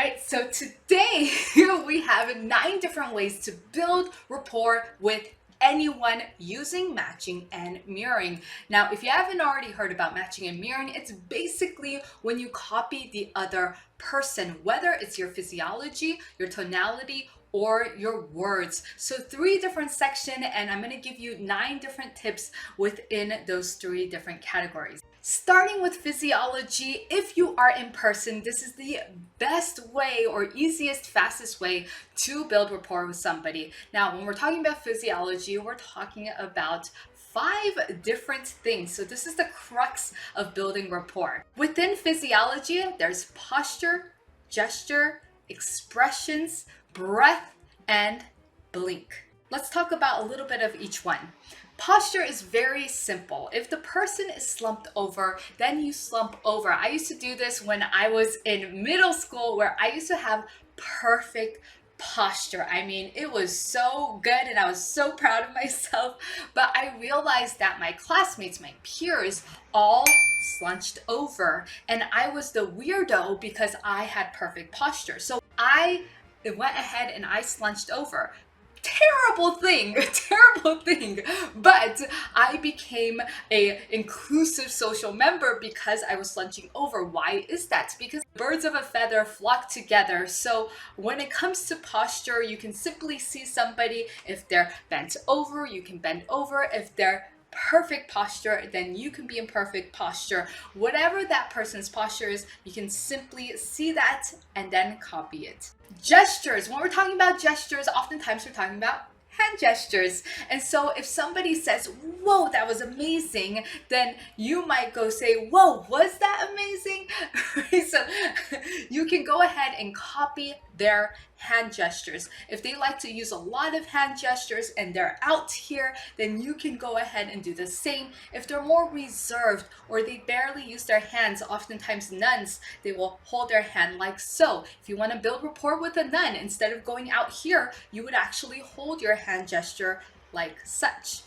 Alright, so today we have 9 different ways to build rapport with anyone using matching and mirroring. Now, if you haven't already heard about matching and mirroring, it's basically when you copy the other person, whether it's your physiology, your tonality, or your words. So 3 different sections, and I'm going to give you 9 different tips within those 3 different categories. Starting with physiology, if you are in person, this is the best way or easiest, fastest way to build rapport with somebody. Now, when we're talking about physiology, we're talking about 5 different things. So this is the crux of building rapport. Within physiology, there's posture, gesture, expressions, breath, and blink. Let's talk about a little bit of each one. Posture is very simple. If the person is slumped over, then you slump over. I used to do this when I was in middle school, where I used to have perfect posture. I mean, it was so good and I was so proud of myself. But I realized that my classmates, my peers, all slunched over. And I was the weirdo because I had perfect posture. So I went ahead and I slunched over. Terrible thing, terrible thing. But I became a inclusive social member because I was slouching over. Why is that? Because birds of a feather flock together. So when it comes to posture, you can simply see somebody. If they're bent over, you can bend over. If they're perfect posture, then you can be in perfect posture. Whatever that person's posture is, you can simply see that and then copy it. Gestures. When we're talking about gestures, oftentimes we're talking about hand gestures. And so if somebody says, "Whoa, that was amazing," then you might go say, "Whoa, was that amazing?" So you can go ahead and copy their hand gestures. If they like to use a lot of hand gestures and they're out here, then you can go ahead and do the same. If they're more reserved or they barely use their hands, oftentimes nuns, they will hold their hand like so. If you want to build rapport with a nun, instead of going out here, you would actually hold your hand gesture like such.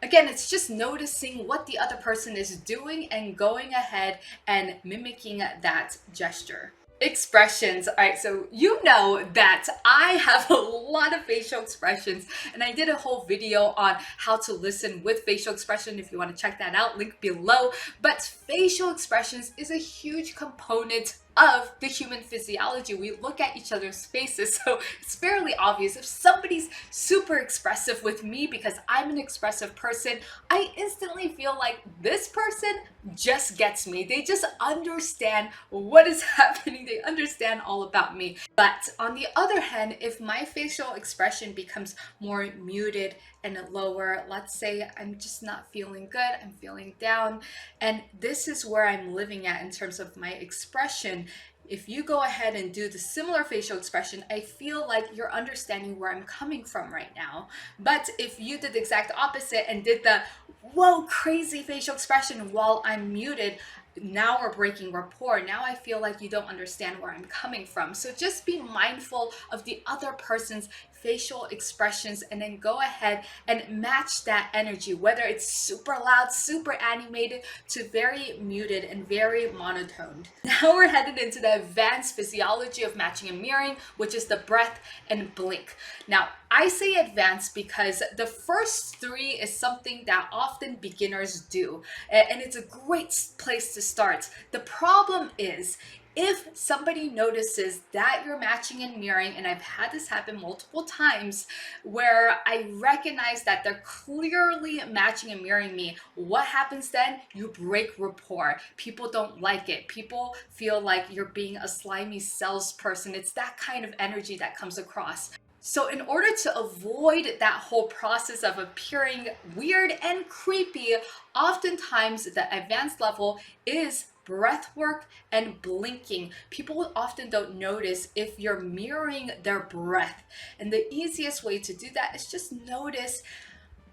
Again, it's just noticing what the other person is doing and going ahead and mimicking that gesture. Expressions. All right, so you know that I have a lot of facial expressions, and I did a whole video on how to listen with facial expression. If you want to check that out, link below. But facial expressions is a huge component of the human physiology. We look at each other's faces, so it's fairly obvious. If somebody's super expressive with me because I'm an expressive person, I instantly feel like this person just gets me. They just understand what is happening. They understand all about me. But on the other hand, if my facial expression becomes more muted and lower, let's say I'm just not feeling good, I'm feeling down, and this is where I'm living at in terms of my expression. If you go ahead and do the similar facial expression, I feel like you're understanding where I'm coming from right now. But if you did the exact opposite and did the whoa crazy facial expression while I'm muted, now we're breaking rapport. Now I feel like you don't understand where I'm coming from. So just be mindful of the other person's facial expressions and then go ahead and match that energy, whether it's super loud, super animated, to very muted and very monotoned. Now we're headed into the advanced physiology of matching and mirroring, which is the breath and blink. Now, I say advanced because the first 3 is something that often beginners do, and it's a great place to start. The problem is, if somebody notices that you're matching and mirroring, and I've had this happen multiple times where I recognize that they're clearly matching and mirroring me, what happens then? You break rapport. People don't like it. People feel like you're being a slimy salesperson. It's that kind of energy that comes across. So in order to avoid that whole process of appearing weird and creepy, oftentimes the advanced level is breath work and blinking. People often don't notice if you're mirroring their breath. And the easiest way to do that is just notice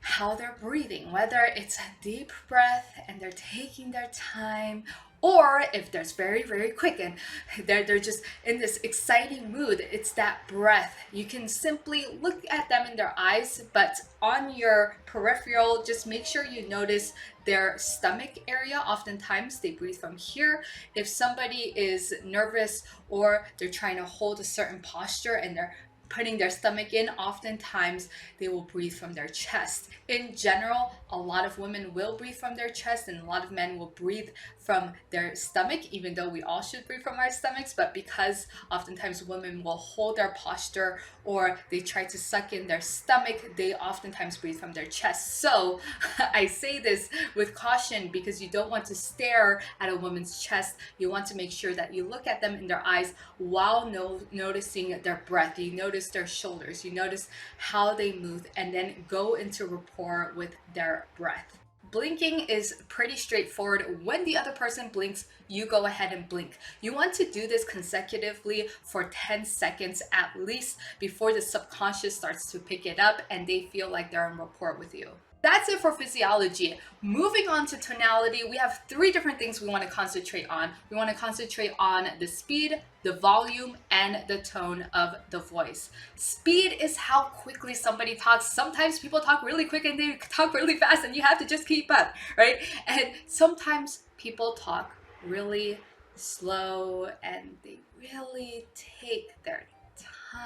how they're breathing, whether it's a deep breath and they're taking their time, Or if there's very, very quick and they're just in this exciting mood, it's that breath. You can simply look at them in their eyes, but on your peripheral, just make sure you notice their stomach area. Oftentimes they breathe from here. If somebody is nervous or they're trying to hold a certain posture and they're putting their stomach in, oftentimes they will breathe from their chest. In general, a lot of women will breathe from their chest and a lot of men will breathe from their stomach, even though we all should breathe from our stomachs. But because oftentimes women will hold their posture or they try to suck in their stomach, they oftentimes breathe from their chest. So I say this with caution because you don't want to stare at a woman's chest. You want to make sure that you look at them in their eyes while noticing their breath. You notice their shoulders, you notice how they move, and then go into rapport with their breath. Blinking is pretty straightforward. When the other person blinks, you go ahead and blink. You want to do this consecutively for 10 seconds at least before the subconscious starts to pick it up and they feel like they're in rapport with you. That's it for physiology. Moving on to tonality, we have three different things we want to concentrate on. We want to concentrate on the speed, the volume, and the tone of the voice. Speed is how quickly somebody talks. Sometimes people talk really quick and they talk really fast and you have to just keep up, right? And sometimes people talk really slow and they really take their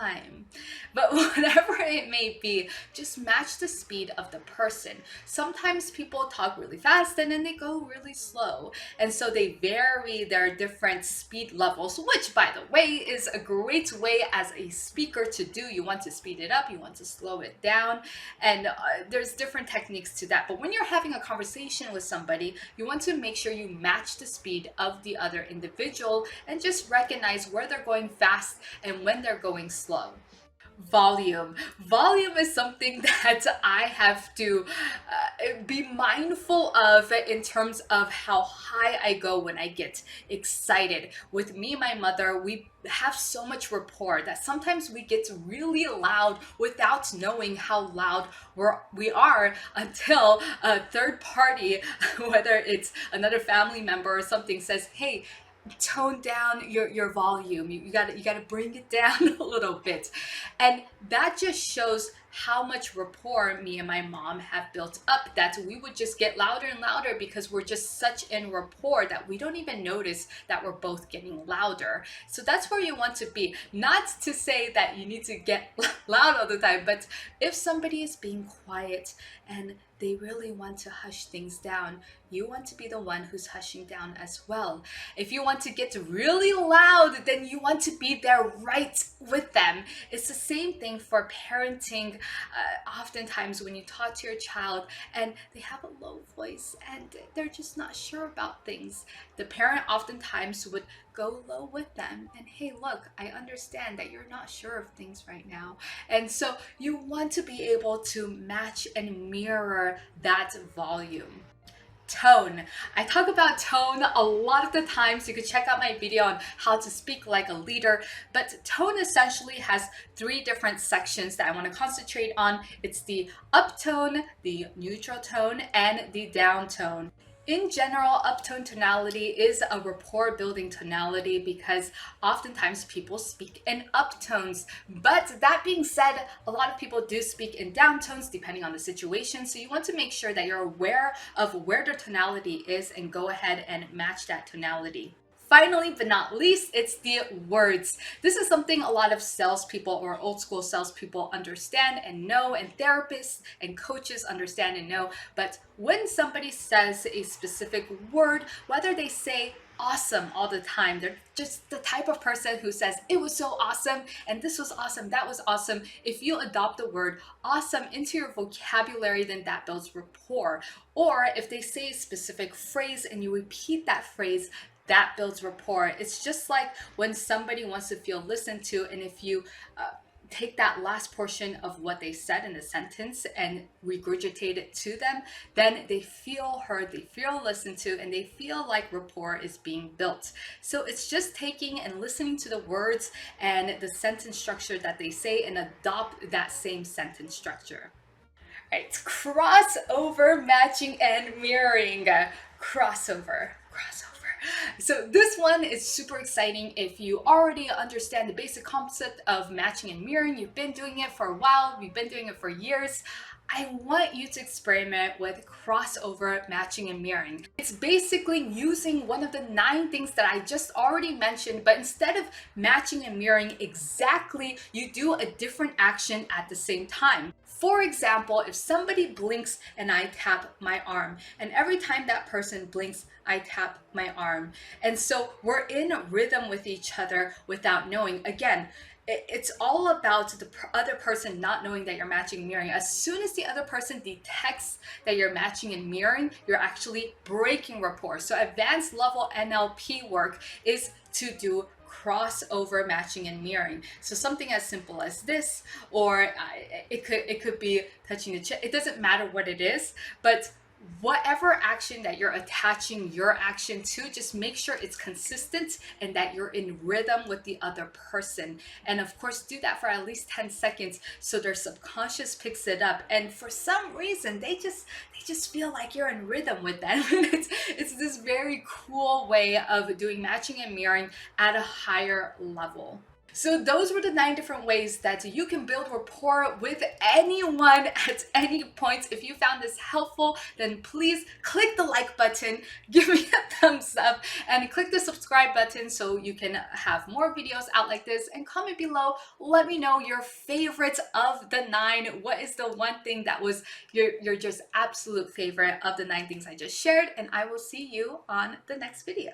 time. But whatever it may be, just match the speed of the person. Sometimes people talk really fast and then they go really slow. And so they vary their different speed levels, which, by the way, is a great way as a speaker to do. You want to speed it up, you want to slow it down, and there's different techniques to that. But when you're having a conversation with somebody, you want to make sure you match the speed of the other individual and just recognize where they're going fast and when they're going slow. Volume. Volume is something that I have to be mindful of in terms of how high I go when I get excited. With me and my mother, we have so much rapport that sometimes we get really loud without knowing how loud we are until a third party, whether it's another family member or something, says, hey, tone down your volume. You gotta bring it down a little bit. And that just shows how much rapport me and my mom have built up, that we would just get louder and louder because we're just such in rapport that we don't even notice that we're both getting louder. So that's where you want to be. Not to say that you need to get loud all the time, but if somebody is being quiet and they really want to hush things down, you want to be the one who's hushing down as well. If you want to get really loud, then you want to be there right with them. It's the same thing for parenting. Oftentimes when you talk to your child and they have a low voice and they're just not sure about things, the parent oftentimes would go low with them and, hey, look, I understand that you're not sure of things right now. And so you want to be able to match and mirror that volume. Tone. I talk about tone a lot of the times. You could check out my video on how to speak like a leader. But tone essentially has three different sections that I want to concentrate on. It's the up tone, the neutral tone, and the down tone. In general, uptone tonality is a rapport building tonality because oftentimes people speak in uptones. But that being said, a lot of people do speak in downtones depending on the situation. So you want to make sure that you're aware of where the tonality is and go ahead and match that tonality. Finally, but not least, it's the words. This is something a lot of salespeople or old school salespeople understand and know, and therapists and coaches understand and know. But when somebody says a specific word, whether they say awesome all the time, they're just the type of person who says it was so awesome and this was awesome, that was awesome. If you adopt the word awesome into your vocabulary, then that builds rapport. Or if they say a specific phrase and you repeat that phrase, that builds rapport. It's just like when somebody wants to feel listened to, and if you take that last portion of what they said in the sentence and regurgitate it to them, then they feel heard, they feel listened to, and they feel like rapport is being built. So it's just taking and listening to the words and the sentence structure that they say and adopt that same sentence structure. Right, crossover, matching, and mirroring. Crossover. So this one is super exciting if you already understand the basic concept of matching and mirroring. You've been doing it for a while, you've been doing it for years. I want you to experiment with crossover matching and mirroring. It's basically using one of the 9 things that I just already mentioned, but instead of matching and mirroring exactly, you do a different action at the same time. For example, if somebody blinks and I tap my arm, and every time that person blinks, I tap my arm. And so we're in rhythm with each other without knowing. Again, it's all about the other person not knowing that you're matching and mirroring. As soon as the other person detects that you're matching and mirroring, you're actually breaking rapport. So advanced level NLP work is to do crossover matching and mirroring. So something as simple as this, or it could be touching the chin. It doesn't matter what it is, but whatever action that you're attaching your action to, just make sure it's consistent and that you're in rhythm with the other person. And of course, do that for at least 10 seconds so their subconscious picks it up. And for some reason, they just feel like you're in rhythm with them. It's this very cool way of doing matching and mirroring at a higher level. So those were the 9 different ways that you can build rapport with anyone at any point. If you found this helpful, then please click the like button, give me a thumbs up, and click the subscribe button so you can have more videos out like this. And comment below, let me know your favorites of the 9. What is the one thing that was your just absolute favorite of the 9 things I just shared? And I will see you on the next video.